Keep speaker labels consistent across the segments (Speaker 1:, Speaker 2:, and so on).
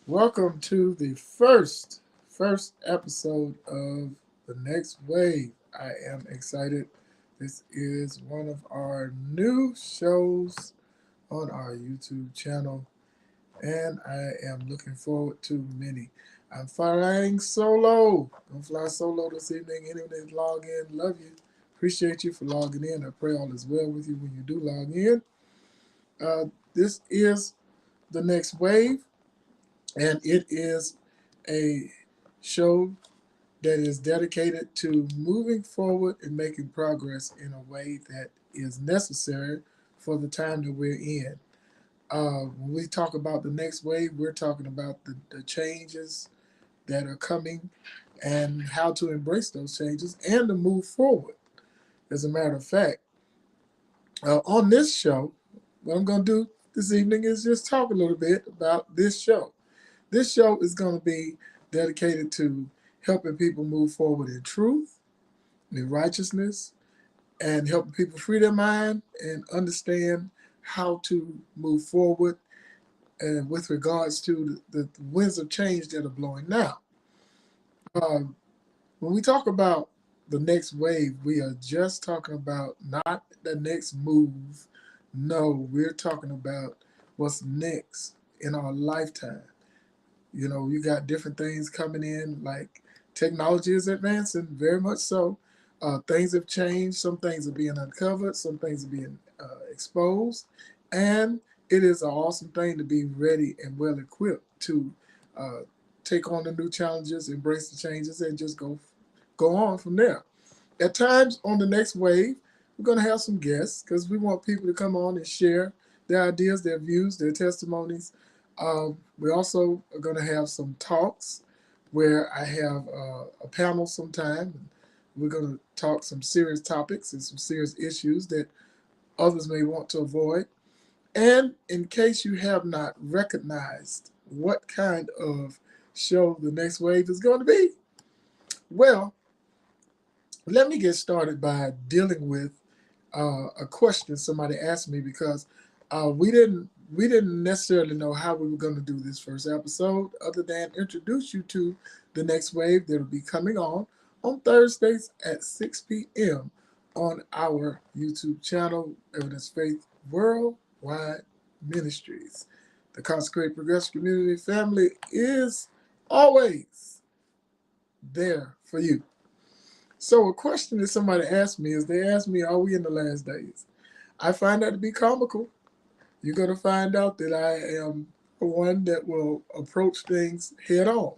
Speaker 1: Welcome to the first episode of the Next Wave. I am excited. This is one of our new shows on our YouTube channel, and I am looking forward to many. I'm flying solo. Gonna fly solo this evening. Anyone that log in, love you. Appreciate you for logging in. I pray all is well with you when you do log in. This is the Next Wave, and it is a show that is dedicated to moving forward and making progress in a way that is necessary for the time that we're in. When we talk about the next wave, we're talking about the changes that are coming and how to embrace those changes and to move forward. As a matter of fact, on this show, what I'm going to do this evening is just talk a little bit about this show. This show is going to be dedicated to helping people move forward in truth, in righteousness, and helping people free their mind and understand how to move forward and with regards to the winds of change that are blowing now. Um, when we talk about the next wave, we are just talking about not the next move. No, we're talking about what's next in our lifetime. You know, you got different things coming in, like technology is advancing, very much so. Things have changed. Some things are being uncovered. Some things are being exposed. And it is an awesome thing to be ready and well equipped to uh, take on the new challenges, embrace the changes, and just go on from there. At times on the next wave, we're going to have some guests because we want people to come on and share their ideas, their views, their testimonies. We also are going to have some talks where I have a panel sometime. We're going to talk some serious topics and some serious issues that others may want to avoid. And in case you have not recognized what kind of show the next wave is going to be, well, let me get started by dealing with a question somebody asked me because we didn't necessarily know how we were going to do this first episode, other than introduce you to the next wave that'll be coming on Thursdays at 6 p.m. on our YouTube channel, Evidence Faith Worldwide Ministries. The Consecrated Progressive Community family is always there for you. So a question that somebody asked me is they asked me, are we in the last days? I find that to be comical. You're going to find out that I am one that will approach things head on.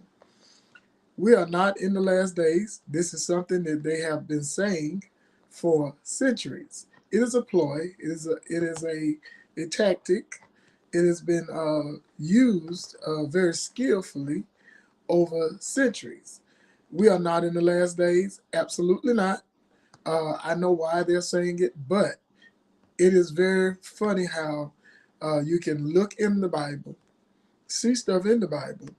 Speaker 1: We are not in the last days. This is something that they have been saying for centuries. It is a ploy. It is a tactic. It has been used very skillfully over centuries. We are not in the last days. Absolutely not. I know why they're saying it, but it is very funny how you can look in the Bible, see stuff in the Bible,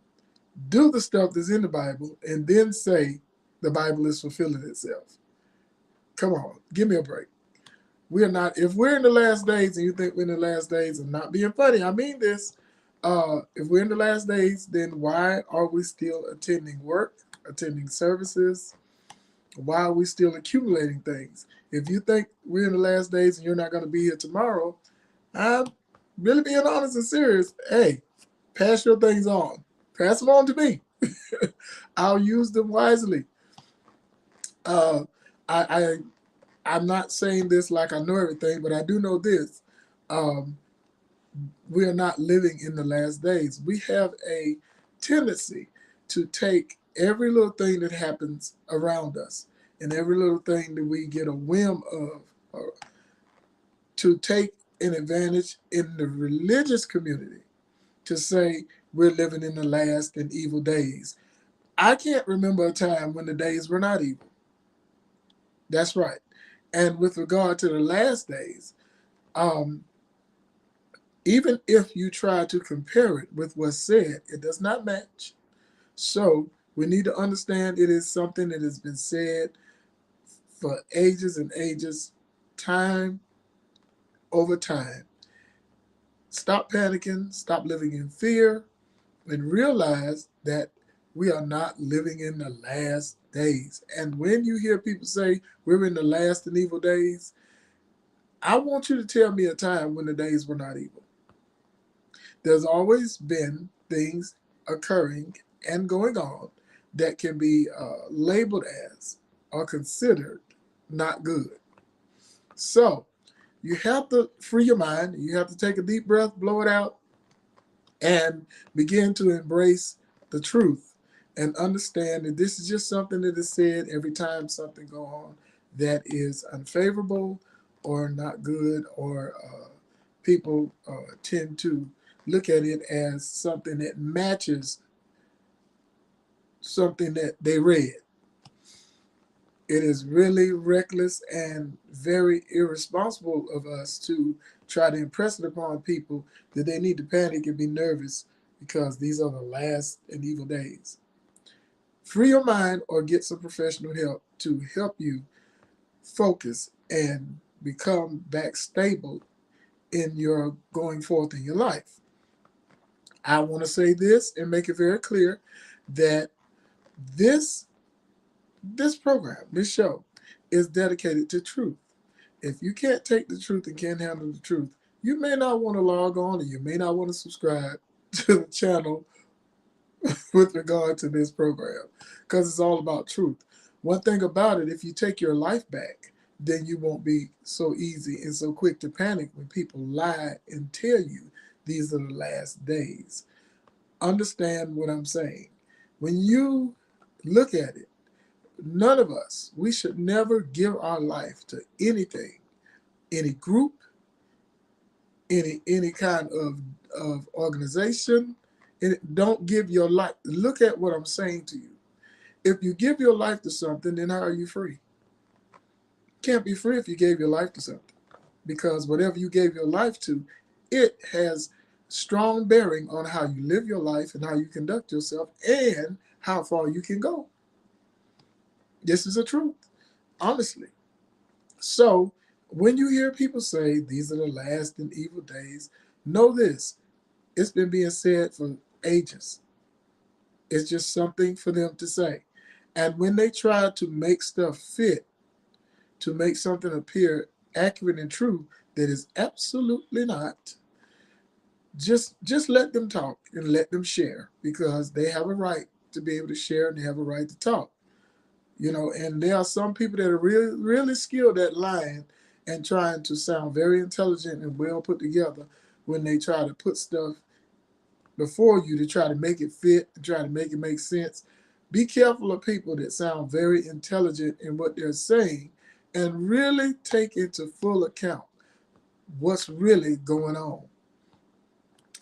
Speaker 1: do the stuff that's in the Bible, and then say the Bible is fulfilling itself. Come on, give me a break. We are not, if we're in the last days and you think we're in the last days, I'm not being funny, I mean this. If we're in the last days, then why are we still attending work, attending services? Why are we still accumulating things? If you think we're in the last days and you're not going to be here tomorrow, I'm really being honest and serious. Hey, pass your things on. Pass them on to me. I'll use them wisely. Uh, I I'm not saying this like I know everything, but I do know this. Um, we are not living in the last days. We have a tendency to take every little thing that happens around us and every little thing that we get a whim of, to take an advantage in the religious community to say we're living in the last and evil days. I can't remember a time when the days were not evil. That's right. And with regard to the last days, um, even if you try to compare it with what's said, it does not match. So we need to understand it is something that has been said for ages and ages, time over time. Stop panicking, stop living in fear, and realize that we are not living in the last days. And when you hear people say we're in the last and evil days, I want you to tell me a time when the days were not evil. There's always been things occurring and going on that can be labeled as or considered not good. So you have to free your mind. You have to take a deep breath, blow it out, and begin to embrace the truth and understand that this is just something that is said every time something go on that is unfavorable or not good, or people tend to look at it as something that matches something that they read. It is really reckless and very irresponsible of us to try to impress it upon people that they need to panic and be nervous because these are the last and evil days. Free your mind or get some professional help to help you focus and become back stable in your going forth in your life. I want to say this and make it very clear that this this program, this show, is dedicated to truth. If you can't take the truth and can't handle the truth, you may not want to log on, or you may not want to subscribe to the channel with regard to this program, because it's all about truth. One thing about it, if you take your life back, then you won't be so easy and so quick to panic when people lie and tell you these are the last days. Understand what I'm saying. When you look at it, none of us, we should never give our life to anything, any group, any kind of organization. And don't give your life. Look at what I'm saying to you. If you give your life to something, then how are you free? Can't be free if you gave your life to something, because whatever you gave your life to, it has strong bearing on how you live your life and how you conduct yourself and how far you can go. This is the truth, honestly. So when you hear people say these are the last and evil days, know this. It's been being said for ages. It's just something for them to say. And when they try to make stuff fit, to make something appear accurate and true that is absolutely not, just let them talk and let them share, because they have a right to be able to share and they have a right to talk. And there are some people that are really skilled at lying and trying to sound very intelligent and well put together when they try to put stuff before you to try to make it fit and try to make it make sense. Be careful of people that sound very intelligent in what they're saying and really take into full account what's really going on.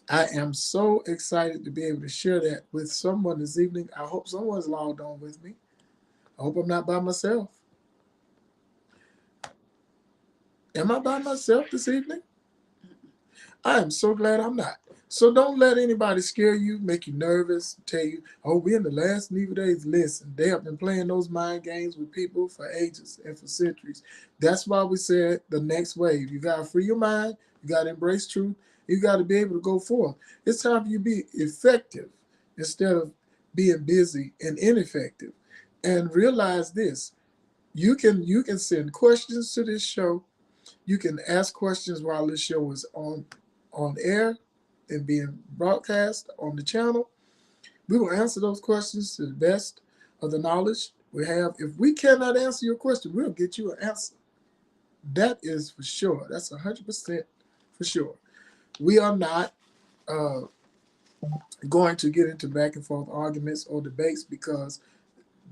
Speaker 1: I am so excited to be able to share that with someone this evening. I hope someone's logged on with me. I hope I'm not by myself. Am I by myself this evening? I am so glad I'm not. So don't let anybody scare you, make you nervous, tell you, oh, we're in the last and evil days. Listen, they have been playing those mind games with people for ages and for centuries. That's why we said the next wave. You got to free your mind. You got to embrace truth. You got to be able to go forth. It's time for you to be effective instead of being busy and ineffective. And realize this. You can send questions to this show. You can ask questions while this show is on air and being broadcast on the channel. We will answer those questions to the best of the knowledge we have. If we cannot answer your question, we'll get you an answer. That is for sure. That's 100% for sure. We are not uh, going to get into back and forth arguments or debates, because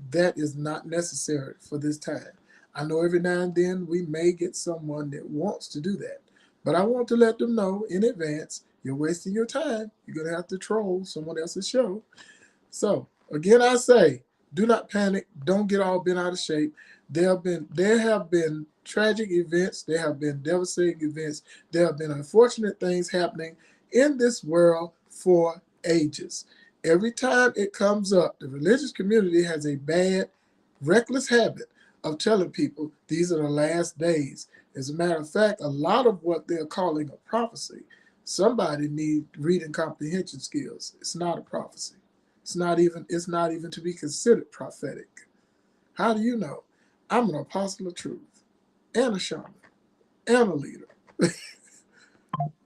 Speaker 1: that is not necessary for this time. I know every now and then we may get someone that wants to do that, but I want to let them know in advance, you're wasting your time. You're going to have to troll someone else's show. So again, I say, do not panic. Don't get all bent out of shape. There have been tragic events. There have been devastating events. There have been unfortunate things happening in this world for ages. Every time it comes up, the religious community has a bad, reckless habit of telling people these are the last days. As a matter of fact, a lot of what they're calling a prophecy, Somebody need reading comprehension skills. It's not a prophecy. It's not even to be considered prophetic. How do you know? I'm an apostle of truth and a shaman and a leader.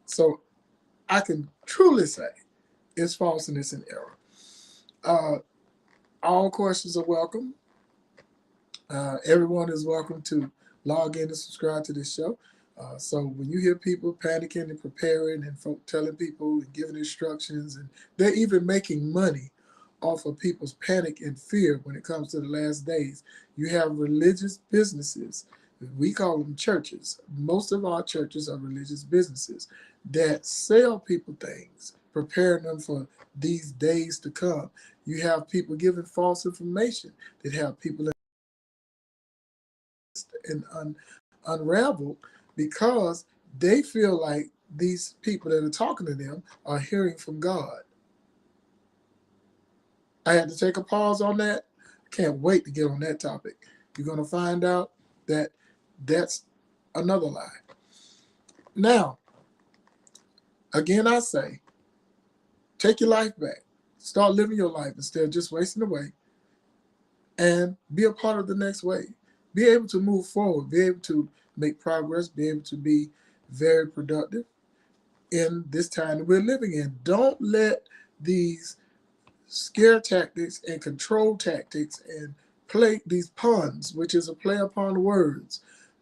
Speaker 1: So I can truly say it's false and it's an error. Uh, all questions are welcome. Everyone is welcome to log in and subscribe to this show. So when you hear people panicking and preparing and folk telling people and giving instructions, and they're even making money off of people's panic and fear when it comes to the last days, you have religious businesses. We call them churches. Most of our churches are religious businesses that sell people things, preparing them for these days to come. You have people giving false information that have people and unraveled because they feel like these people that are talking to them are hearing from God. I had to take a pause on that. Can't wait to get on that topic. You're going to find out that that's another lie. Now, again, I say, take your life back. Start living your life instead of just wasting away, and be a part of the next wave. Be able to move forward, be able to make progress, be able to be very productive in this time that we're living in. Don't let these scare tactics and control tactics and play these puns, which is a play upon words.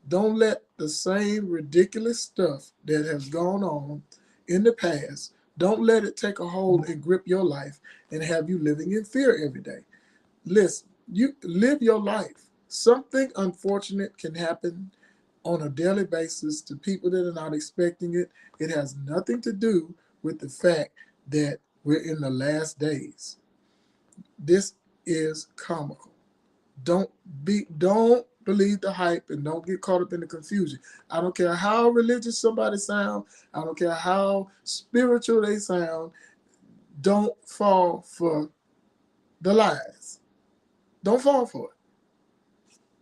Speaker 1: Don't let the same ridiculous stuff that has gone on in the past, don't let it take a hold and grip your life and have you living in fear every day. Listen, you live your life. Something unfortunate can happen on a daily basis to people that are not expecting it. It has nothing to do with the fact that we're in the last days. This is comical. Don't believe the hype and don't get caught up in the confusion. I don't care how religious somebody sound. I don't care how spiritual they sound. Don't fall for the lies. Don't fall for it.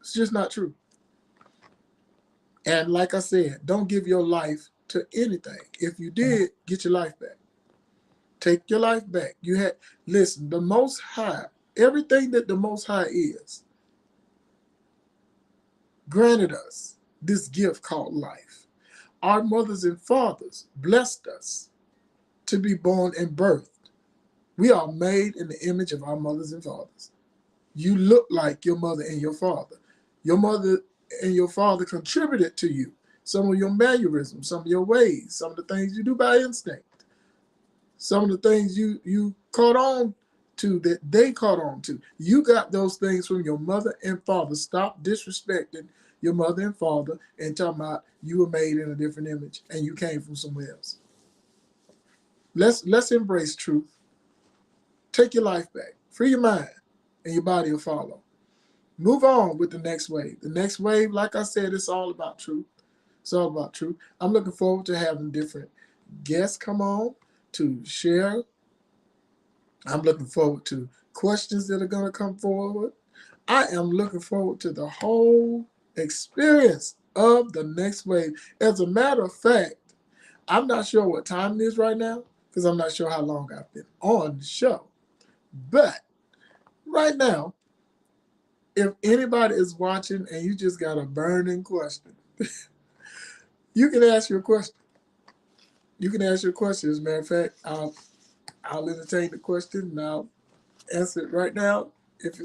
Speaker 1: It's just not true. And like I said, don't give your life to anything. If you did, get your life back. Take your life back. Listen, the Most High, everything that the Most High is, granted us this gift called life. Our mothers and fathers blessed us to be born and birthed. We are made in the image of our mothers and fathers. You look like your mother and your father. Your mother and your father contributed to you some of your mannerisms, some of your ways, some of the things you do by instinct, some of the things you caught on to that they caught on to. You got those things from your mother and father. Stop disrespecting your mother and father and talking about you were made in a different image and you came from somewhere else. Let's embrace truth. Take your life back. Free your mind, and your body will follow. Move on with the next wave. The next wave, like I said, it's all about truth. It's all about truth. I'm looking forward to having different guests come on to share. I'm looking forward to questions that are going to come forward. I am looking forward to the whole experience of the next wave. As a matter of fact, I'm not sure what time it is right now because I'm not sure how long I've been on the show. But right now, if anybody is watching and you just got a burning question, you can ask your question. You can ask your question. As a matter of fact, I'll entertain the question and I'll answer it right now. If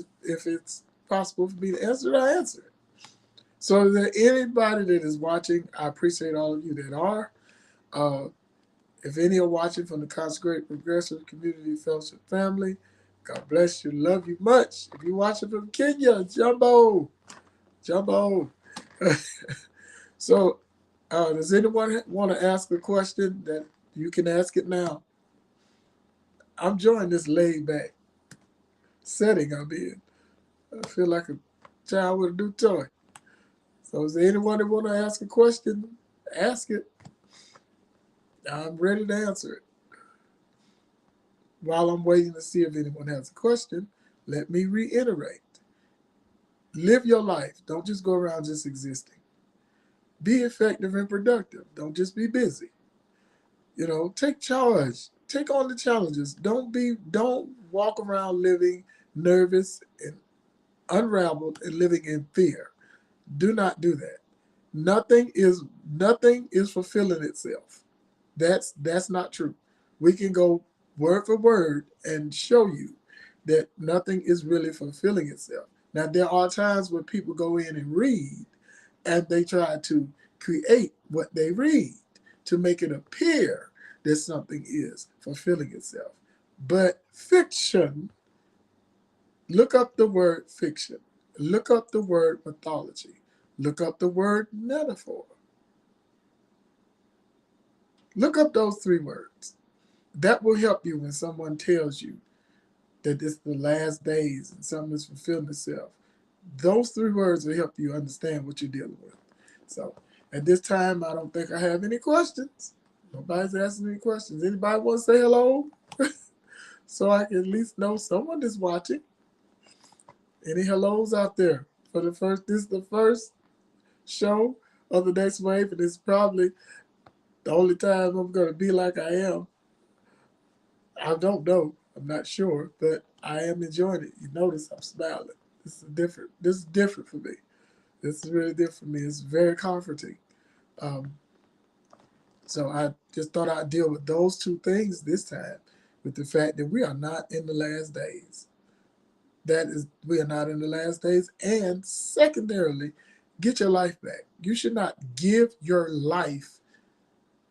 Speaker 1: it's possible for me to answer it, I'll answer it. So is there anybody that is watching? I appreciate all of you that are. If any are watching from the Consecrated Progressive Community Fellowship family, God bless you. Love you much. If you're watching from Kenya, Jumbo. So does anyone want to ask a question? That you can ask it now. I'm enjoying this laid back setting I'm in. I feel like a child with a new toy. So is there anyone that want to ask a question? Ask it. I'm ready to answer it. While I'm waiting to see if anyone has a question, let me reiterate. Live your life. Don't just go around just existing. Be effective and productive. Don't just be busy. Take charge. Take on the challenges. Don't walk around living nervous and unraveled and living in fear. Do not do that. Nothing is fulfilling itself. That's not true. We can go word for word and show you that nothing is really fulfilling itself. Now there are times when people go in and read and they try to create what they read to make it appear that something is fulfilling itself. But fiction, look up the word fiction, look up the word mythology, look up the word metaphor, look up those three words. That will help you when someone tells you that it's the last days and something is fulfilling itself. Those three words will help you understand what you're dealing with. So at this time, I don't think I have any questions. Nobody's asking any questions. Anybody want to say hello? So I can at least know someone is watching. Any hellos out there? This is the first show of the next wave, and it's probably the only time I'm going to be like I am. I don't know. I'm not sure, but I am enjoying it. You notice I'm smiling. This is different for me. This is really different for me. It's very comforting. Um, so I just thought I'd deal with those two things this time, with the fact that we are not in the last days. We are not in the last days. And secondarily, get your life back. You should not give your life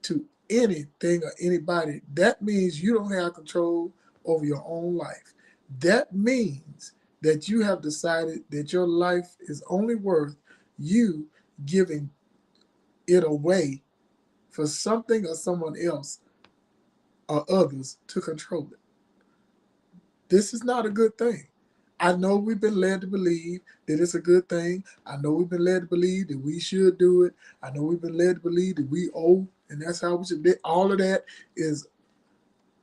Speaker 1: to anything or anybody. That means you don't have control over your own life. That means that you have decided that your life is only worth you giving it away for something or someone else or others to control it. This is not a good thing. I know we've been led to believe that it's a good thing. I know we've been led to believe that we should do it. I know we've been led to believe that we owe, and that's how we should be. All of that is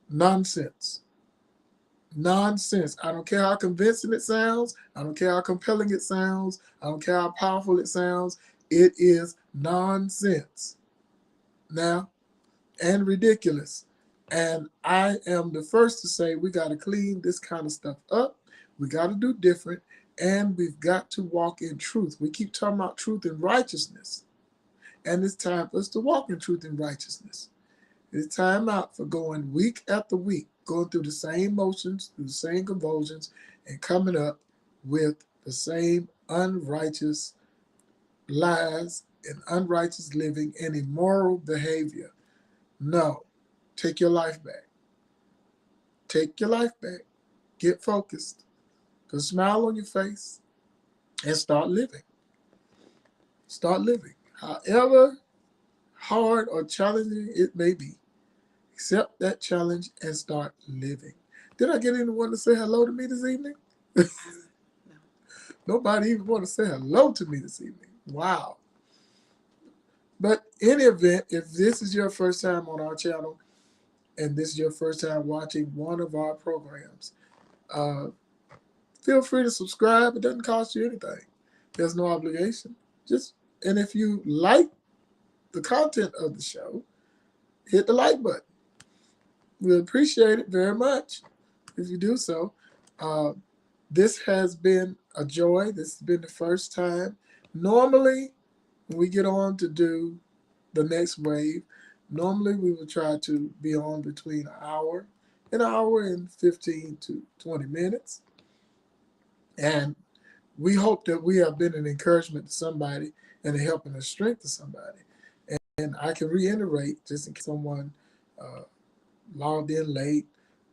Speaker 1: nonsense. Nonsense. I don't care how convincing it sounds. I don't care how compelling it sounds. I don't care how powerful it sounds. It is nonsense. Now, and ridiculous. And I am the first to say we got to clean this kind of stuff up. We got to do different. And we've got to walk in truth. We keep talking about truth and righteousness. And it's time for us to walk in truth and righteousness. It's time out for going week after week, going through the same motions, through the same convulsions, and coming up with the same unrighteous lies and unrighteous living and immoral behavior. No, take your life back. Take your life back. Get focused. Put a smile on your face and start living. Start living. However hard or challenging it may be, accept that challenge and start living. Did I get anyone to say hello to me this evening?
Speaker 2: No.
Speaker 1: Nobody even want to say hello to me this evening. Wow. But in any event, if this is your first time on our channel and this is your first time watching one of our programs, uh, feel free to subscribe. It doesn't cost you anything. There's no obligation. And if you like the content of the show, hit the like button. We appreciate it very much if you do so. Uh, this has been a joy. This has been the first time. Normally, when we get on to do the next wave, normally we would try to be on between an hour and 15 to 20 minutes. And we hope that we have been an encouragement to somebody and a help and a strength to somebody. And I can reiterate, just in case someone uh, logged in late,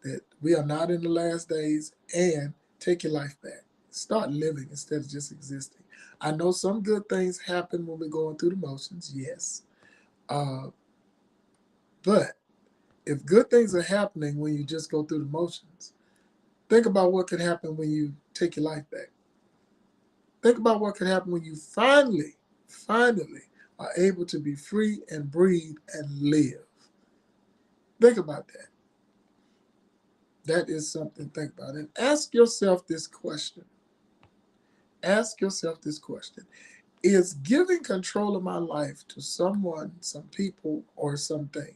Speaker 1: that we are not in the last days, and take your life back. Start living instead of just existing. I know some good things happen when we're going through the motions, yes. Uh, but if good things are happening when you just go through the motions, think about what could happen when you take your life back. Think about what could happen when you finally are able to be free and breathe and live. Think about that. That is something to think about. And ask yourself this question. Ask yourself this question. Is giving control of my life to someone, some people, or something,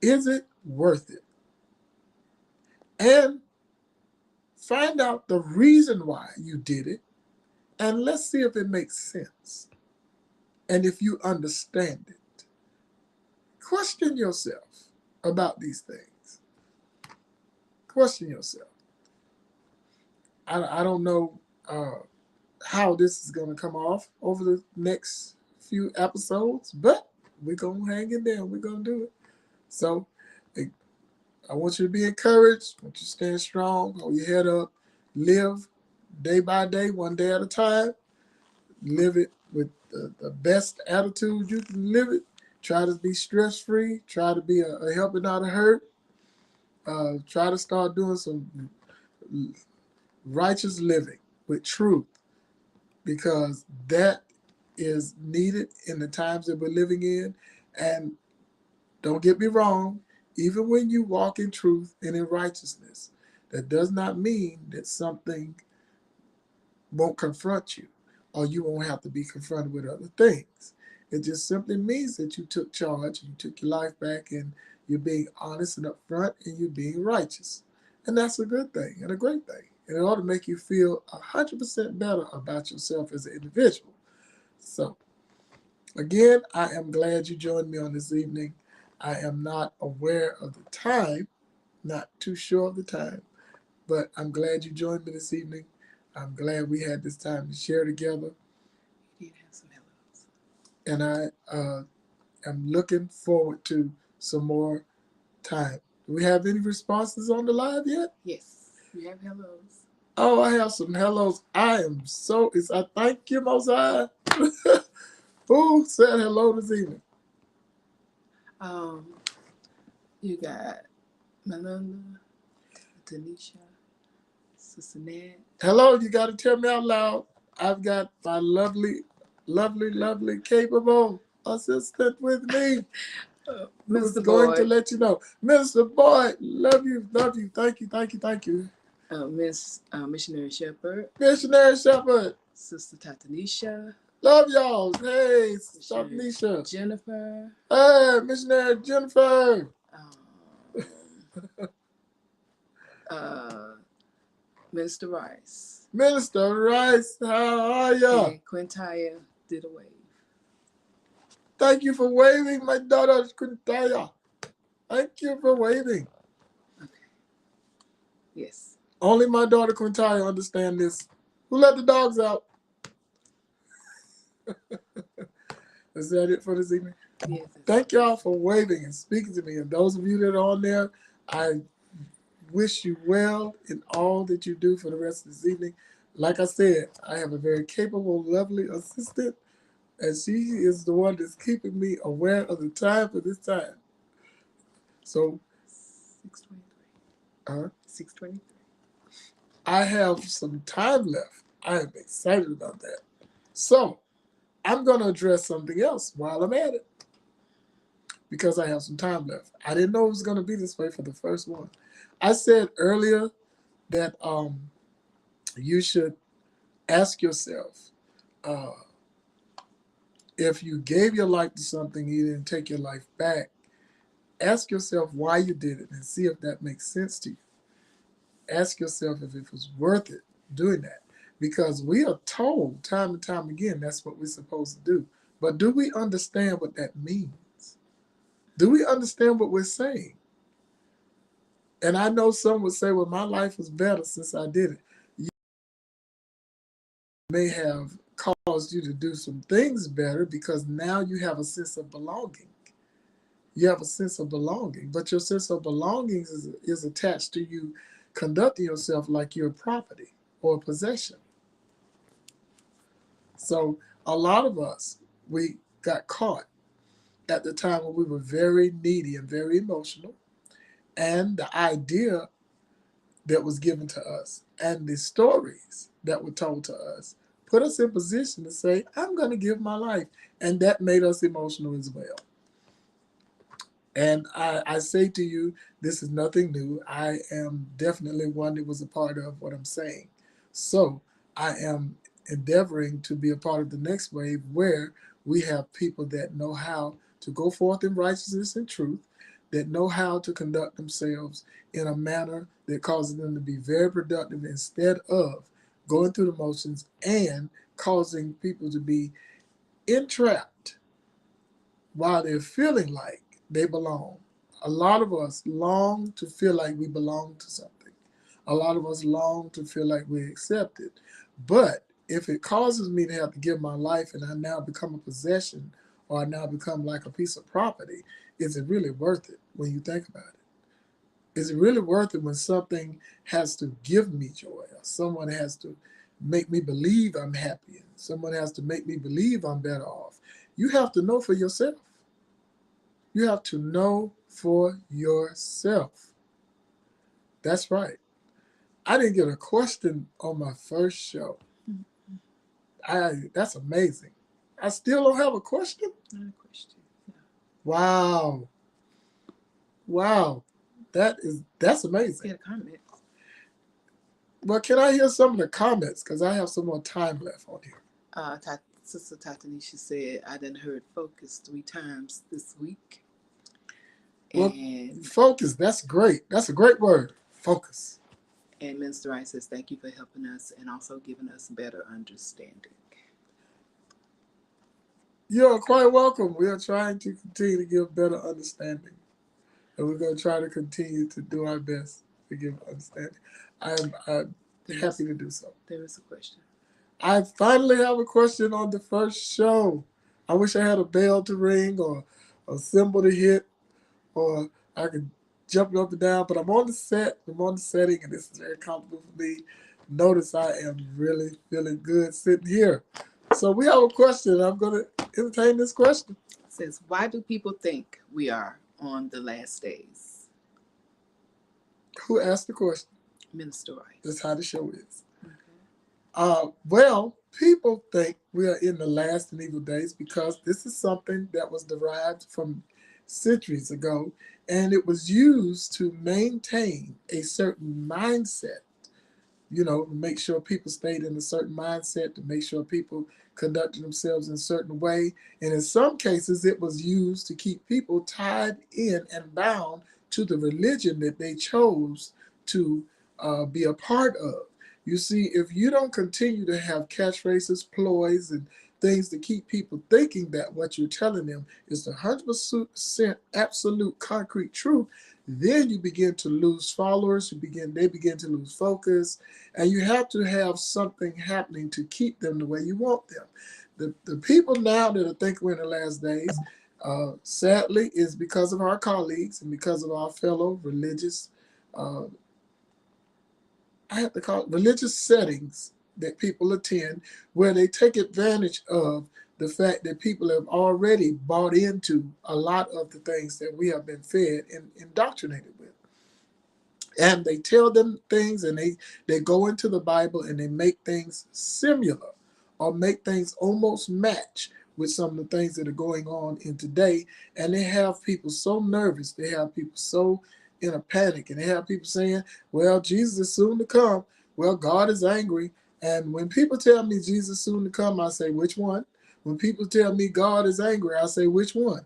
Speaker 1: Is it worth it? And find out the reason why you did it, and let's see if it makes sense. And if you understand it, question yourself about these things. Question yourself. I don't know how this is going to come off over the next few episodes, but we're going to hang in there and we're going to do it. So I want you to be encouraged. I want you to stand strong, hold your head up, live day by day, one day at a time. Live it with the best attitude you can live it. Try to be stress free. Try to be a helping not a hurt. Try to start doing some righteous living with truth, because that is needed in the times that we're living in. And don't get me wrong, even when you walk in truth and in righteousness, that does not mean that something won't confront you or you won't have to be confronted with other things. It just simply means that you took charge and you took your life back, and you're being honest and upfront, and you're being righteous. And that's a good thing and a great thing. And it ought to make you feel 100% better about yourself as an individual. So, again, I am glad you joined me on this evening. I am not aware of the time, not too sure of the time, but I'm glad you joined me this evening. I'm glad we had this time to share together.
Speaker 2: You did have some hellos.
Speaker 1: And I am looking forward to some more time. Do we have any responses on the live yet?
Speaker 2: Yes, we have hellos.
Speaker 1: Oh, I have some hellos. I am so, I thank you, Mosiah. Who said hello this evening?
Speaker 2: Um, you got Melinda, Tanisha, Sister Nat.
Speaker 1: Hello, you got to tell me out loud. I've got my lovely, lovely, lovely, capable assistant with me. Who's
Speaker 2: Mr.
Speaker 1: going to
Speaker 2: Boyd,
Speaker 1: let you know. Mr. Boyd, love you, love you. Thank you, thank you, thank you.
Speaker 2: Miss Missionary Shepherd,
Speaker 1: Missionary Shepherd,
Speaker 2: Sister Tatanisha,
Speaker 1: love y'all. Hey, Stop
Speaker 2: Missionary
Speaker 1: Nisha.
Speaker 2: Jennifer,
Speaker 1: Hey, Missionary Jennifer.
Speaker 2: um, uh, Minister Rice,
Speaker 1: Minister Rice, how are ya?
Speaker 2: and Quintaya did a wave.
Speaker 1: Thank you for waving, my daughter Quintaya. Thank you for waving.
Speaker 2: Okay. Yes.
Speaker 1: Only my daughter Quintaya understand this. Who let the dogs out? Is that it for this evening?
Speaker 2: Yes.
Speaker 1: Thank y'all for waving and speaking to me. And those of you that are on there, I wish you well in all that you do for the rest of this evening. Like I said, I have a very capable, lovely assistant, and she is the one that's keeping me aware of the time for this time. So
Speaker 2: 6:23. 6:23.
Speaker 1: I have some time left. I am excited about that. So I'm going to address something else while I'm at it, because I have some time left. I didn't know it was going to be this way for the first one. I said earlier that you should ask yourself, uh, if you gave your life to something, you didn't take your life back, ask yourself why you did it and see if that makes sense to you. Ask yourself if it was worth it doing that. Because we are told time and time again that's what we're supposed to do. But do we understand what that means? Do we understand what we're saying? And I know some would say, well, my life was better since I did it. You may have caused you to do some things better because now you have a sense of belonging. You have a sense of belonging, but your sense of belonging is attached to you conducting yourself like you're a property or a possession. So a lot of us, we got caught at the time when we were very needy and very emotional, and the idea that was given to us and the stories that were told to us put us in position to say, I'm going to give my life. And that made us emotional as well. And I say to you, this is nothing new. I am definitely one that was a part of what I'm saying. So I am endeavoring to be a part of the next wave where we have people that know how to go forth in righteousness and truth, that know how to conduct themselves in a manner that causes them to be very productive instead of going through the motions and causing people to be entrapped while they're feeling like they belong. A lot of us long to feel like we belong to something. A lot of us long to feel like we're accepted. But if it causes me to have to give my life and I now become a possession or I now become like a piece of property, is it really worth it when you think about it? Is it really worth it when something has to give me joy or someone has to make me believe I'm happy and someone has to make me believe I'm better off? You have to know for yourself. You have to know for yourself. That's right. I didn't get a question on my first show. That's amazing. I still don't have a question.
Speaker 2: Not a question. No.
Speaker 1: Wow. Wow. That's amazing.
Speaker 2: Get a comment.
Speaker 1: Well, can I hear some of the comments? Because I have some more time left on here.
Speaker 2: Sister Tatanisha said, I done heard focus 3 times this week.
Speaker 1: Well,
Speaker 2: And
Speaker 1: focus, that's great. That's a great word. Focus.
Speaker 2: and Minister Wright says, thank you for helping us and also giving us better understanding.
Speaker 1: You're quite welcome. We are trying to continue to give better understanding. And we're going to try to continue to do our best to give understanding. I'm happy to do so.
Speaker 2: There is a question.
Speaker 1: I finally have a question on the first show. I wish I had a bell to ring or a symbol to hit or I could jump up and down, but I'm on the set, I'm on the setting, and this is very comfortable for me. Notice I am really feeling good sitting here. So we have a question. I'm going to entertain this question.
Speaker 2: It says, why do people think we are on the last days?
Speaker 1: Who asked the question?
Speaker 2: Minister Wright.
Speaker 1: That's how the show is.
Speaker 2: Okay.
Speaker 1: Well, people think we are in the last and evil days because this is something that was derived from centuries ago, and it was used to maintain a certain mindset, to make sure people stayed in a certain mindset, to make sure people conducted themselves in a certain way. And in some cases, it was used to keep people tied in and bound to the religion that they chose to be a part of. You see, if you don't continue to have catchphrases, ploys, and things to keep people thinking that what you're telling them is the 100% absolute concrete truth, then you begin to lose followers. They begin to lose focus, and you have to have something happening to keep them the way you want them. The people now that are thinking we're in the last days, sadly, is because of our colleagues and because of our fellow religious, uh, I have to call it religious settings that people attend, where they take advantage of the fact that people have already bought into a lot of the things that we have been fed and indoctrinated with. And they tell them things and they go into the Bible and they make things similar or make things almost match with some of the things that are going on in today. And they have people so nervous. They have people so in a panic. And they have people saying, well, Jesus is soon to come. Well, God is angry. And when people tell me Jesus is soon to come, I say, which one? When people tell me God is angry, I say, which one?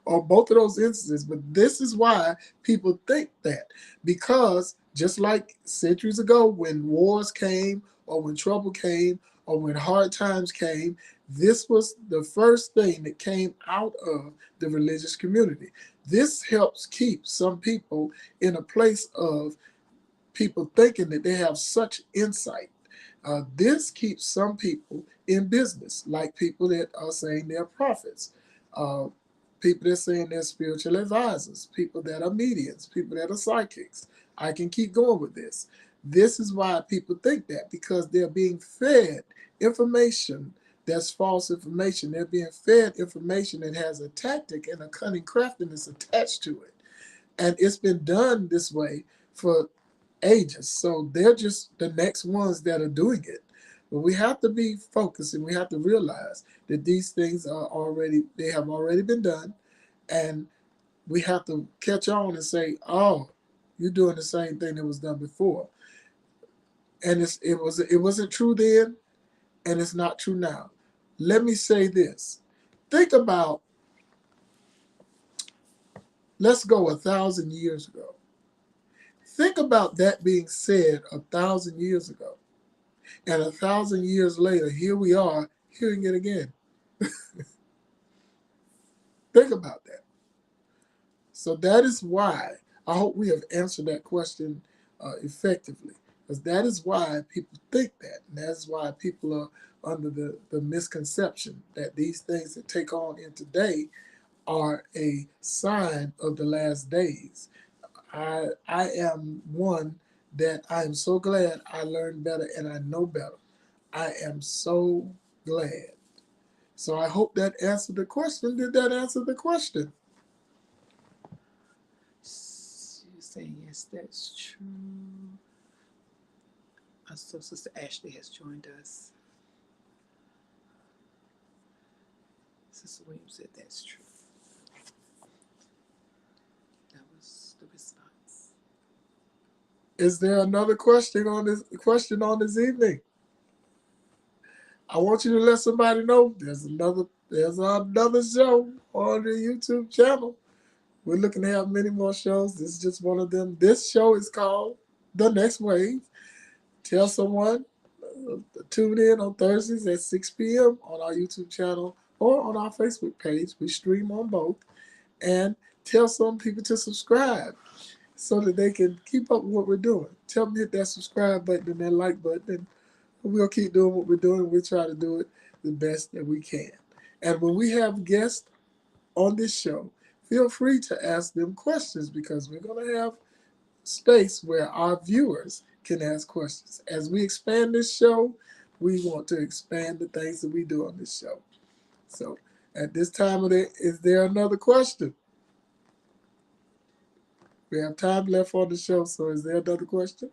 Speaker 1: Or both of those instances. But this is why people think that, because just like centuries ago when wars came or when trouble came or when hard times came, this was the first thing that came out of the religious community. This helps keep some people in a place of people thinking that they have such insight. This keeps some people in business, like people that are saying they're prophets, uh, people that are saying they're spiritual advisors, people that are mediums, people that are psychics. I can keep going with this. This is why people think that, because they're being fed information that's false information. They're being fed information that has a tactic and a cunning craftiness attached to it. And it's been done this way for ages. So they're just the next ones that are doing it. But we have to be focused and we have to realize that these things they have already been done. And we have to catch on and say, oh, you're doing the same thing that was done before. And it wasn't true then, and it's not true now. Let me say this. Think about Let's go 1,000 years ago. Think about that being said 1,000 years ago. And 1,000 years later, here we are hearing it again. Think about that. So that is why I hope we have answered that question effectively. Because that is why people think that. And that's why people are under the misconception that these things that take on in today are a sign of the last days. I am one that I am so glad I learned better and I know better. I am so glad. So I hope that answered the question. Did that answer the question?
Speaker 2: You're saying yes, that's true. So Sister Ashley has joined us. Sister Williams said that's true. That was the response.
Speaker 1: Is there another question on this evening? I want you to let somebody know there's another show on the YouTube channel. We're looking to have many more shows. This is just one of them. This show is called The Next Wave. Tell someone, tune in on Thursdays at 6 p.m. on our YouTube channel or on our Facebook page. We stream on both. And tell some people to subscribe so that they can keep up with what we're doing. Tell them to hit that subscribe button and that like button, and we'll keep doing what we're doing. We'll try to do it the best that we can. And when we have guests on this show, feel free to ask them questions because we're going to have space where our viewers can ask questions. As we expand this show, we want to expand the things that we do on this show. So at this time of it, is there another question? We have time left on the show, so is there another question?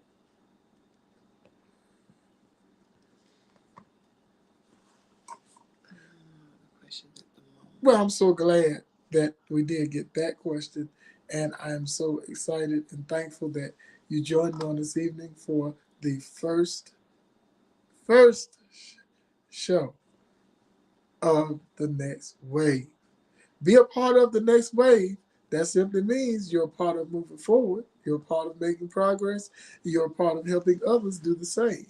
Speaker 2: Questions at the moment.
Speaker 1: Well, I'm so glad that we did get that question, and I'm so excited and thankful that you joined me on this evening for the first show of the next wave. Be a part of the next wave. That simply means you're a part of moving forward. You're a part of making progress. You're a part of helping others do the same.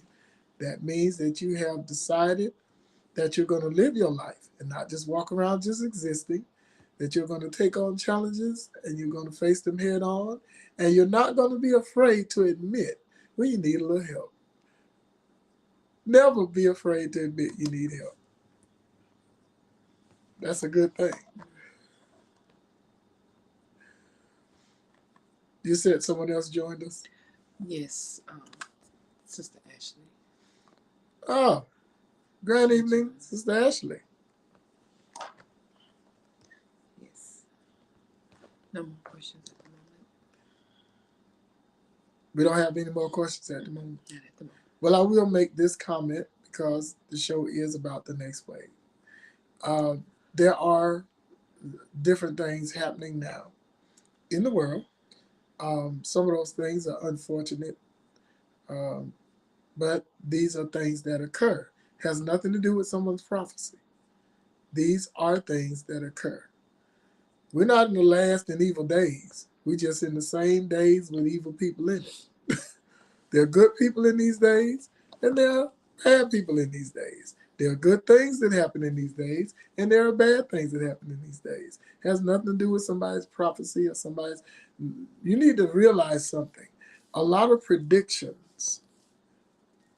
Speaker 1: That means that you have decided that you're going to live your life and not just walk around just existing, that you're going to take on challenges and you're going to face them head on, and you're not going to be afraid to admit when you need a little help. Never be afraid to admit you need help. That's a good thing. You said someone else joined us?
Speaker 2: Yes, Sister Ashley.
Speaker 1: Oh, good evening, Sister Ashley.
Speaker 2: Yes. No more questions at the moment.
Speaker 1: We don't have any more questions at the moment.
Speaker 2: Not at the moment.
Speaker 1: Well, I will make this comment because the show is about the next wave. Uh, there are different things happening now in the world. Some of those things are unfortunate, um, but these are things that occur. Has nothing to do with someone's prophecy. These are things that occur. We're not in the last and evil days. We're just in the same days with evil people in it. There are good people in these days, and there are bad people in these days. There are good things that happen in these days, and there are bad things that happen in these days. It has nothing to do with somebody's prophecy or somebody's. You need to realize something. A lot of predictions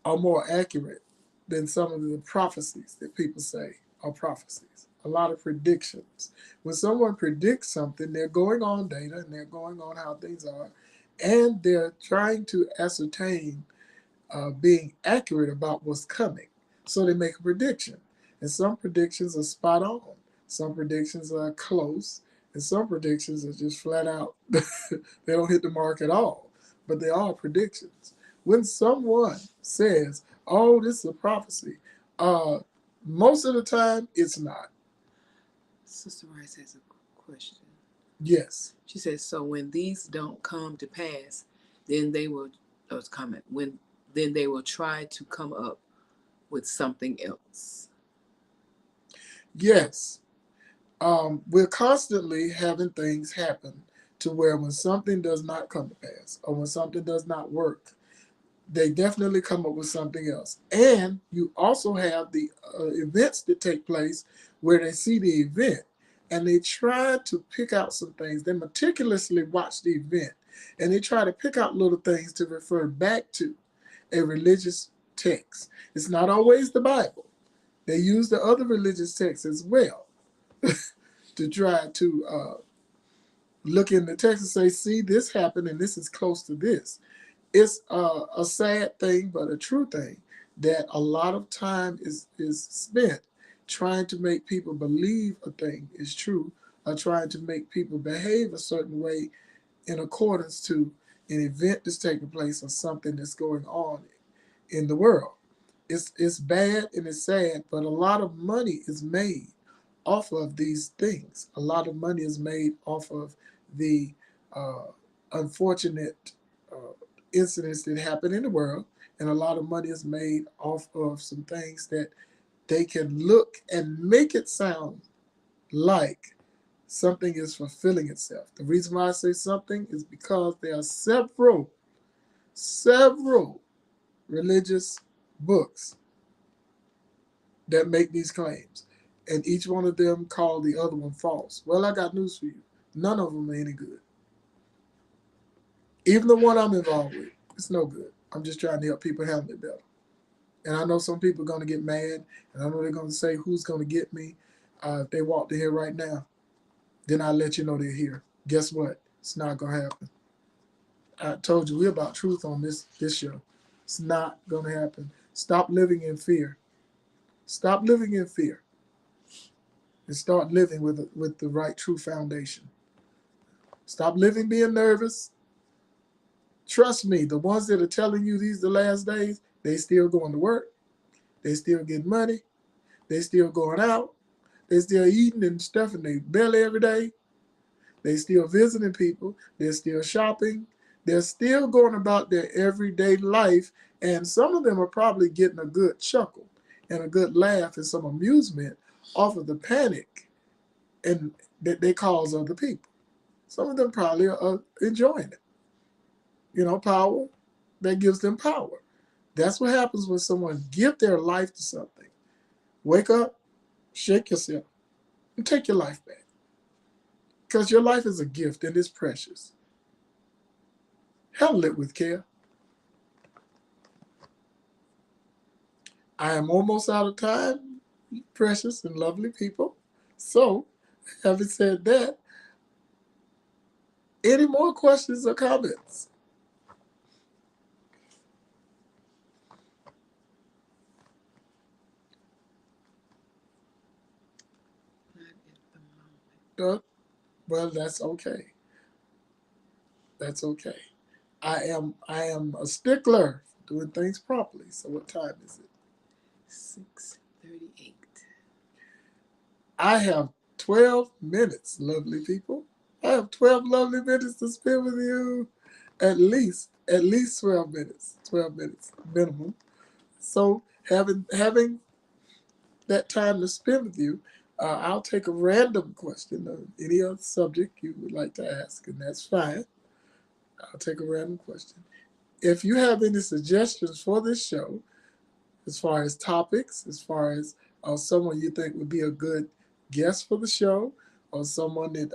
Speaker 1: are more accurate than some of the prophecies that people say are prophecies. A lot of predictions. When someone predicts something, they're going on data and they're going on how things are, and they're trying to ascertain being accurate about what's coming. So they make a prediction. And some predictions are spot on, some predictions are close, and some predictions are just flat out, they don't hit the mark at all. But they are predictions. When someone says, oh, this is a prophecy, uh, most of the time it's not.
Speaker 2: Sister Rice has a question.
Speaker 1: Yes.
Speaker 2: She says, "So when these don't come to pass, then they will." That was a comment. Then they will try to come up with something else.
Speaker 1: Yes. We're constantly having things happen to where when something does not come to pass or when something does not work, they definitely come up with something else. And you also have the events that take place where they see the event and they try to pick out some things. They meticulously watch the event and they try to pick out little things to refer back to a religious text. It's not always the Bible. They use the other religious texts as well to try to look in the text and say, see, this happened and this is close to this. It's a sad thing, but a true thing that a lot of time is spent trying to make people believe a thing is true or trying to make people behave a certain way in accordance to an event that's taking place or something that's going on in the world. It's bad and it's sad, but a lot of money is made off of these things. A lot of money is made off of the uh, unfortunate uh, incidents that happen in the world, and a lot of money is made off of some things that they can look and make it sound like something is fulfilling itself. The reason why I say something is because there are several religious books that make these claims, and each one of them call the other one false. Well, I got news for you. None of them are any good. Even the one I'm involved with, it's no good. I'm just trying to help people handle it better. And I know some people are going to get mad, and I know they're going to say, who's going to get me? If they walked in here right now, then I'll let you know they're here. Guess what? It's not going to happen. I told you we're about truth on this show. It's not going to happen. Stop living in fear. Stop living in fear and start living with the right true foundation. Stop living being nervous. Trust me, the ones that are telling you these are the last days, they still going to work. They still getting money. They still going out. They still eating and stuffing their belly every day. They still visiting people. They're still shopping. They're still going about their everyday life. And some of them are probably getting a good chuckle and a good laugh and some amusement off of the panic and that they cause other people. Some of them probably are enjoying it. You know, power, that gives them power. That's what happens when someone give their life to something. Wake up, shake yourself, and take your life back. Because your life is a gift and it's precious. Handle it with care. I am almost out of time, precious and lovely people. So, having said that, any more questions or comments?
Speaker 2: Not at the moment.
Speaker 1: Well, that's okay. That's okay. I am a stickler for doing things properly. So what time is it?
Speaker 2: 6:38.
Speaker 1: I have 12 minutes, lovely people. I have 12 lovely minutes to spend with you. At least 12 minutes. 12 minutes minimum. So having that time to spend with you, I'll take a random question of any other subject you would like to ask, and that's fine. I'll take a random question. If you have any suggestions for this show, as far as topics, as far as someone you think would be a good guest for the show, or someone that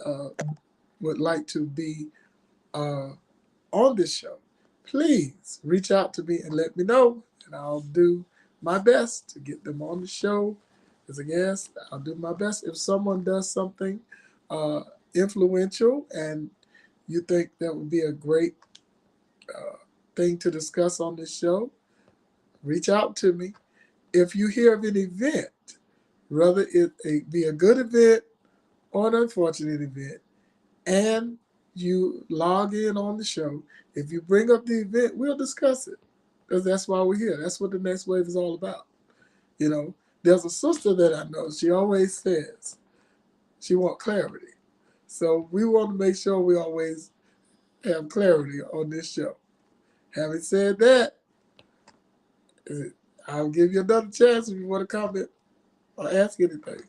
Speaker 1: would like to be uh, on this show, please reach out to me and let me know, and I'll do my best to get them on the show as a guest. I'll do my best. If someone does something uh, influential and you think that would be a great thing to discuss on this show, reach out to me. If you hear of an event, whether it be a good event or an unfortunate event, and you log in on the show, if you bring up the event, we'll discuss it. Because that's why we're here. That's what the next wave is all about. You know, there's a sister that I know, she always says she wants clarity. So we want to make sure we always have clarity on this show. Having said that, I'll give you another chance if you want to comment or ask anything.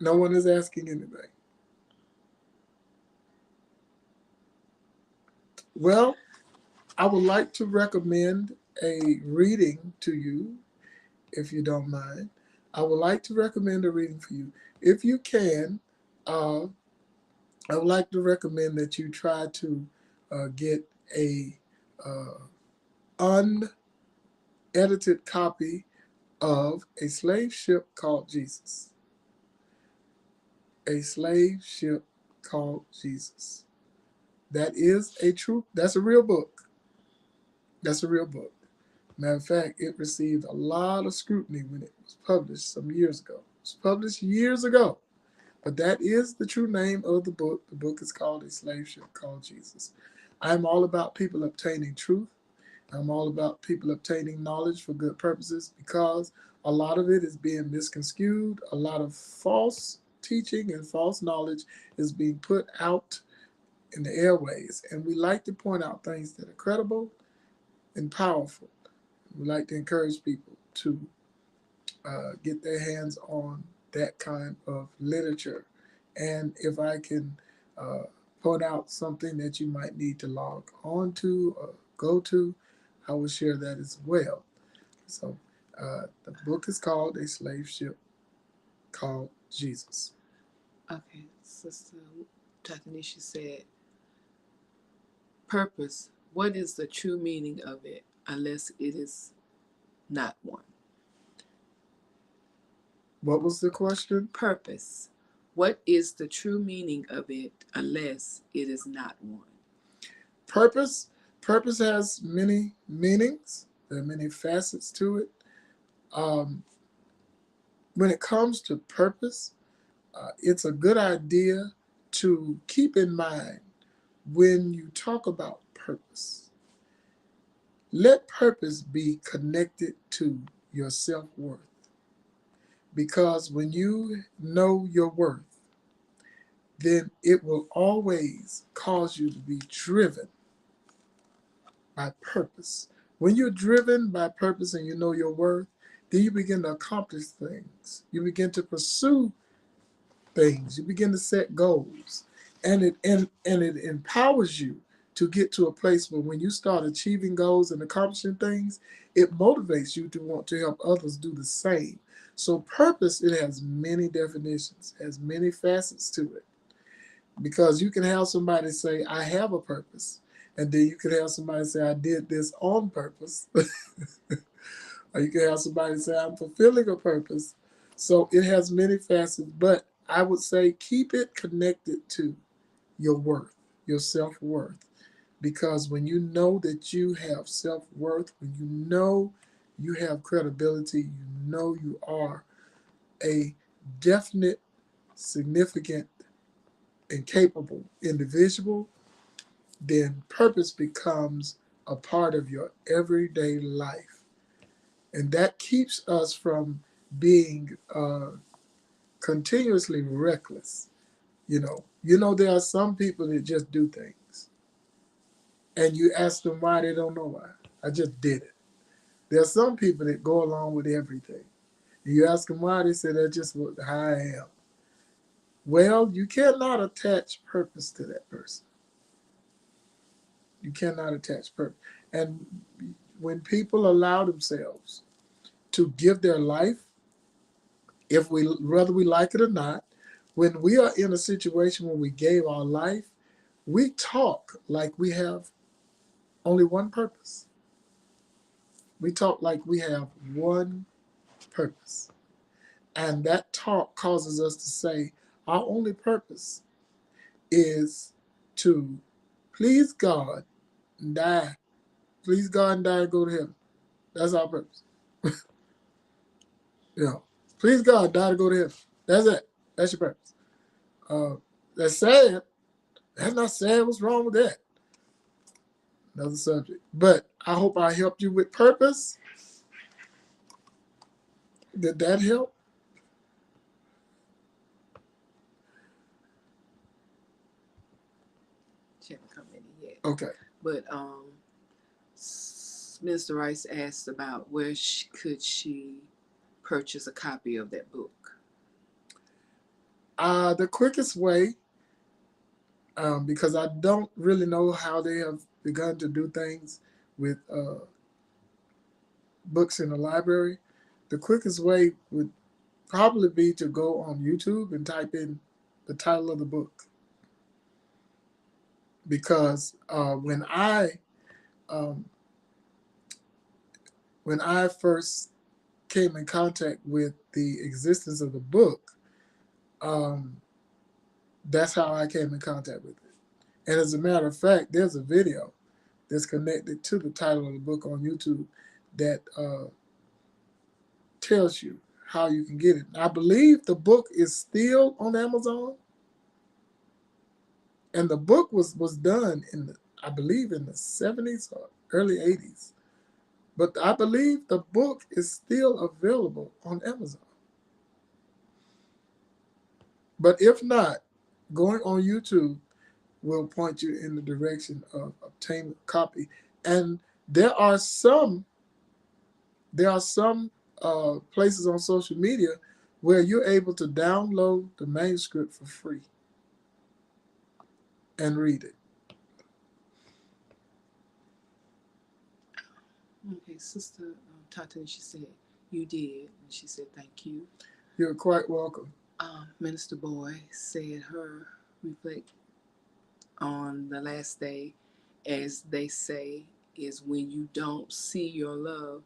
Speaker 1: No one is asking anything. Well, I would like to recommend a reading to you, if you don't mind. I would like to recommend a reading for you. If you can, uh, I would like to recommend that you try to get a unedited copy of A Slave Ship Called Jesus. A Slave Ship Called Jesus. That is a true, that's a real book. That's a real book. Matter of fact, it received a lot of scrutiny when it was published some years ago. It was published years ago. But that is the true name of the book. The book is called A Slave Ship Called Jesus. I'm all about people obtaining truth. I'm all about people obtaining knowledge for good purposes because a lot of it is being misconstrued. A lot of false teaching and false knowledge is being put out in the airways. And we like to point out things that are credible and powerful. We like to encourage people to get their hands on that kind of literature. And if I can uh, point out something that you might need to log on to or go to, I will share that as well. So the book is called A Slave Ship Called Jesus.
Speaker 2: Okay, Sister Tatanisha said, purpose. What is the true meaning of it unless it is not one?
Speaker 1: What was the question?
Speaker 2: Purpose. What is the true meaning of it unless it is not one?
Speaker 1: Purpose. Purpose has many meanings. There are many facets to it. Um, when it comes to purpose, it's a good idea to keep in mind when you talk about purpose. Let purpose be connected to your self worth. Because when you know your worth, then it will always cause you to be driven by purpose. When you're driven by purpose and you know your worth, then you begin to accomplish things. You begin to pursue things. You begin to set goals. And it empowers you to get to a place where when you start achieving goals and accomplishing things, it motivates you to want to help others do the same. So purpose, it has many definitions, has many facets to it. Because you can have somebody say, I have a purpose. And then you can have somebody say, I did this on purpose. Or you can have somebody say, I'm fulfilling a purpose. So it has many facets, but I would say keep it connected to your worth, your self worth. Because when you know that you have self worth, when you know you have credibility, you know you are a definite, significant, and capable individual, then purpose becomes a part of your everyday life. And that keeps us from being continuously reckless. There are some people that just do things, and you ask them why, they don't know why. I just did it. There are some people that go along with everything. You ask them why, they say that's just how I am. Well, you cannot attach purpose to that person. You cannot attach purpose. And when people allow themselves to give their life, if we whether we like it or not, when we are in a situation where we gave our life, we talk like we have only one purpose. We talk like we have one purpose. And that talk causes us to say our only purpose is to please God and die. Please God and die and go to heaven. That's our purpose. You know, please God, die to go to heaven. That's it. That's your purpose. Uh, that's sad. That's not sad. What's wrong with that? Another subject. But I hope I helped you with purpose. Did that help?
Speaker 2: She haven't come in yet.
Speaker 1: Okay.
Speaker 2: But Mr. Rice asked about where could she purchase a copy of that book.
Speaker 1: The quickest way, because I don't really know how they have begun to do things with books in the library, the quickest way would probably be to go on YouTube and type in the title of the book. Because um, when I first came in contact with the existence of the book, um, that's how I came in contact with it. And as a matter of fact, there's a video that's connected to the title of the book on YouTube that tells you how you can get it. I believe the book is still on Amazon, and the book was done in the, I believe in the 70s or early 80s. But I believe the book is still available on Amazon. But if not, going on YouTube will point you in the direction of obtaining a copy. And there are some there are some places on social media where you're able to download the manuscript for free and read it.
Speaker 2: Okay, Sister Tata, she said, you did. And she said, thank you.
Speaker 1: You're quite welcome.
Speaker 2: Minister Boy said her reflect on the last day, as they say, is when you don't see your love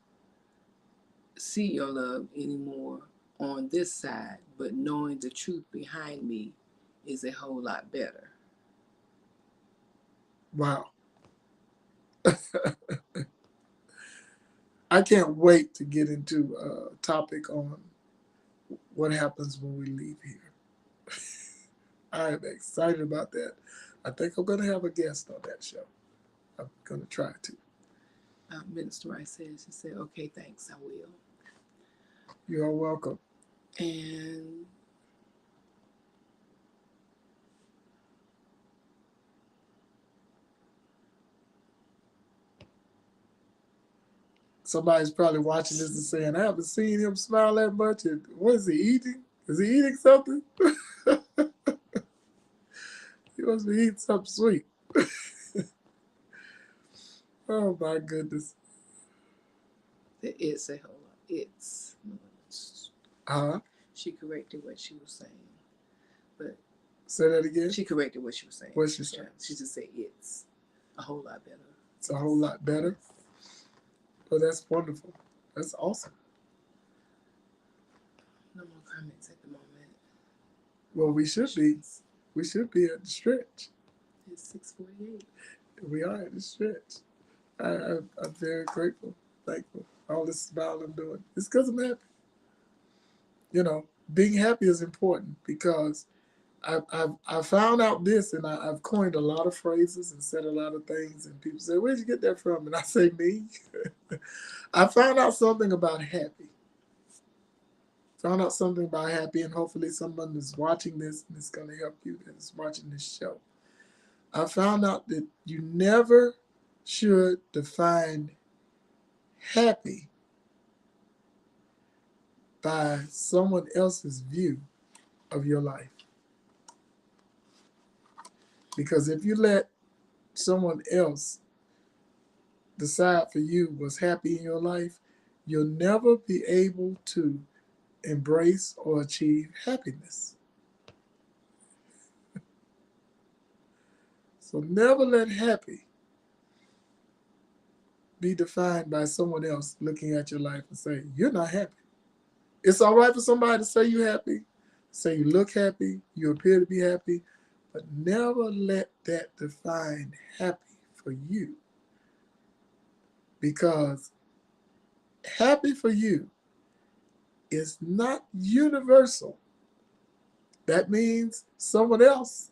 Speaker 2: anymore on this side, but knowing the truth behind me is a whole lot better.
Speaker 1: Wow. I can't wait to get into a topic on what happens when we leave here. I am excited about that. I think I'm going to have a guest on that show. I'm going to try to.
Speaker 2: Minister Rice said, she said, okay, thanks, I will.
Speaker 1: You're welcome.
Speaker 2: And
Speaker 1: Somebody's probably watching this and saying, I haven't seen him smile that much. And what is he eating? Is he eating something? He must be eating something sweet. Oh my goodness.
Speaker 2: it's a whole lot.
Speaker 1: Huh?
Speaker 2: She corrected what she was saying. But
Speaker 1: Say that again.
Speaker 2: she corrected what she was saying.
Speaker 1: What she said?
Speaker 2: She just said it's a whole lot better.
Speaker 1: It's a whole lot better. Well, that's wonderful. That's awesome.
Speaker 2: No more comments at the moment.
Speaker 1: Well, we should be. We should be at the stretch.
Speaker 2: It's 6:48.
Speaker 1: We are at the stretch. I'm very grateful, thankful. All this smile I'm doing. It's because I'm happy. You know, being happy is important because I found out this, and I've coined a lot of phrases and said a lot of things, and people say, "Where'd you get that from?" And I say, "Me." I found out something about happy. Found out something about happy, and hopefully someone is watching this and it's going to help you that is watching this show. I found out that you never should define happy by someone else's view of your life. Because if you let someone else decide for you what's happy in your life, you'll never be able to embrace or achieve happiness. So never let happy be defined by someone else looking at your life and say, you're not happy. It's all right for somebody to say you're happy, say you look happy, you appear to be happy, but never let that define happy for you. Because happy for you is not universal. That means someone else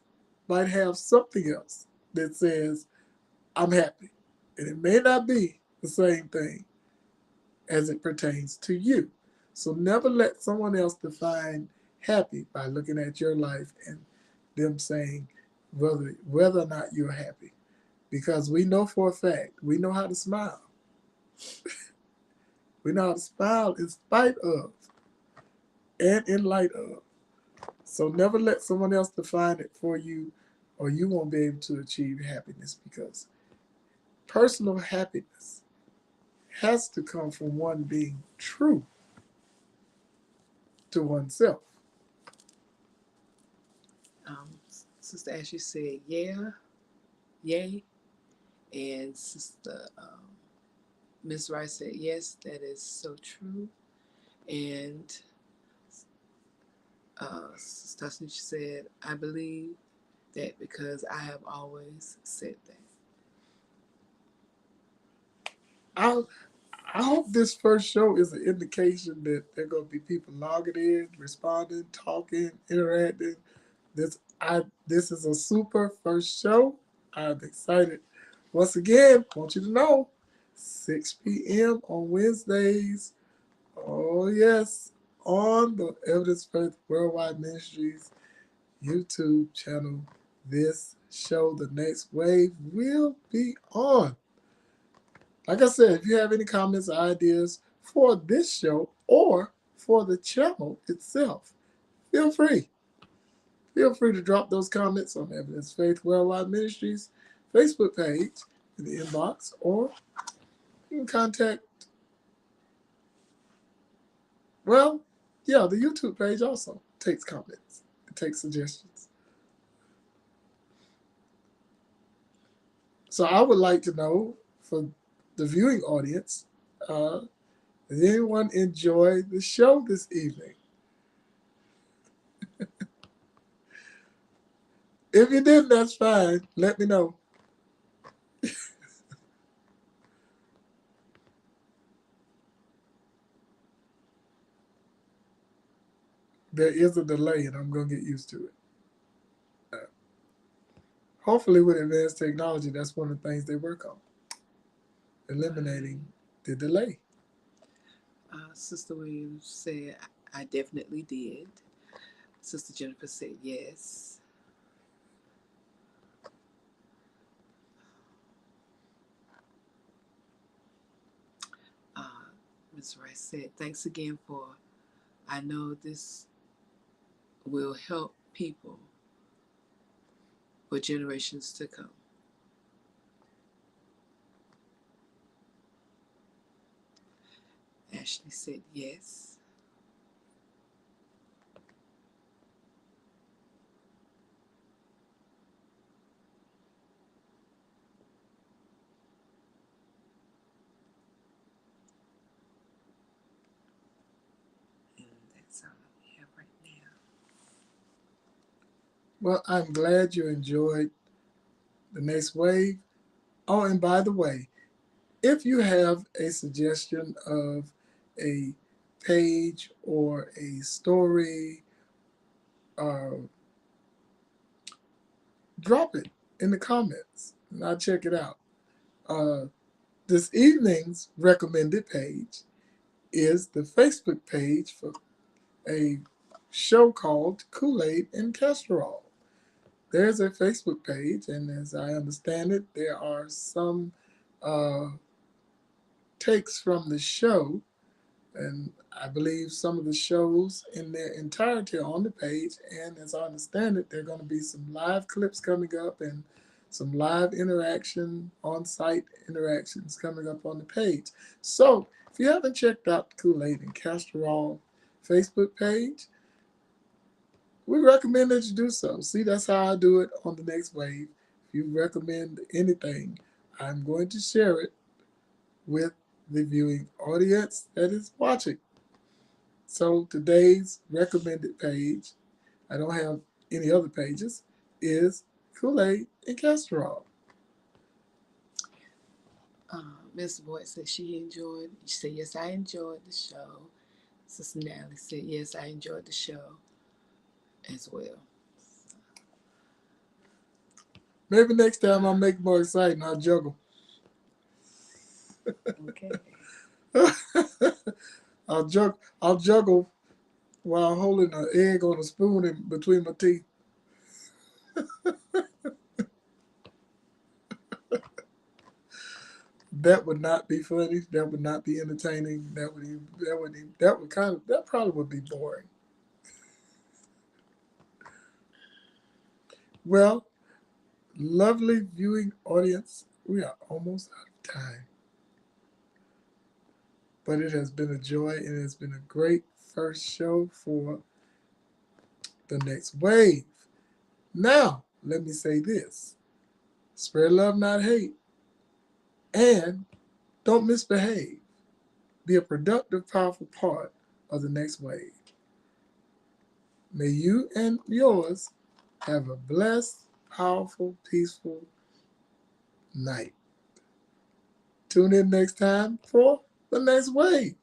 Speaker 1: might have something else that says, I'm happy. And it may not be the same thing as it pertains to you. So never let someone else define happy by looking at your life and them saying whether or not you're happy. Because we know for a fact, we know how to smile. We know how to smile in spite of and in light of So never let someone else define it for you, or you won't be able to achieve happiness, because personal happiness has to come from one being true to oneself.
Speaker 2: Sister Ashley said, yeah, yay. And Sister Miss Rice said, yes, that is so true. And Sister Tasha said, I believe that because I have always said that.
Speaker 1: I I hope this first show is an indication that there are going to be people logging in, responding, talking, interacting. This is a super first show. I'm excited. Once again, I want you to know, 6 p.m. on Wednesdays. Oh yes, on the Evidence Faith Worldwide Ministries YouTube channel. This show, The Next Wave, will be on. Like I said, if you have any comments or ideas for this show or for the channel itself, feel free. Feel free to drop those comments on Evidence Faith Worldwide Ministries Facebook page in the inbox, or you can contact, well, yeah, the YouTube page also takes comments. It takes suggestions. So I would like to know, for the viewing audience, uh, did anyone enjoy the show this evening? If you didn't, that's fine. Let me know. There is a delay, and I'm going to get used to it. Uh, Hopefully, with advanced technology, that's one of the things they work on, eliminating the delay.
Speaker 2: Sister Williams said, I definitely did. Sister Jennifer said, yes. Uh, Ms. Rice said, thanks again for, I know this will help people for generations to come. Ashley said, yes. And that's all we have right now.
Speaker 1: Well, I'm glad you enjoyed the next wave. Oh, and by the way, if you have a suggestion of a page or a story, uh, drop it in the comments and I'll check it out. Uh, this evening's recommended page is the Facebook page for a show called Kool-Aid and Castor. There's a Facebook page, and as I understand it, there are some uh, takes from the show, and I believe some of the shows in their entirety are on the page. And as I understand it, there are going to be some live clips coming up and some live interaction, on-site interactions coming up on the page. So if you haven't checked out the Kool-Aid and Castor Facebook page, we recommend that you do so. See, that's how I do it on the next wave. If you recommend anything, I'm going to share it with the viewing audience that is watching. So today's recommended page, I don't have any other pages, is Kool-Aid and Castor.
Speaker 2: Miss Boyd said she enjoyed. She said, yes, I enjoyed the show. Sister Natalie said, yes, I enjoyed the show as well.
Speaker 1: Maybe next time I'll make it more exciting. I'll juggle.
Speaker 2: Okay.
Speaker 1: I'll juggle while holding an egg on a spoon in between my teeth. That would not be funny. That would not be entertaining. That would probably would be boring. Well, lovely viewing audience, we are almost out of time. But it has been a joy and it has been a great first show for the next wave. Now, let me say this: spread love, not hate, and don't misbehave. Be a productive, powerful part of the next wave. May you and yours have a blessed, powerful, peaceful night. Tune in next time for the next wave.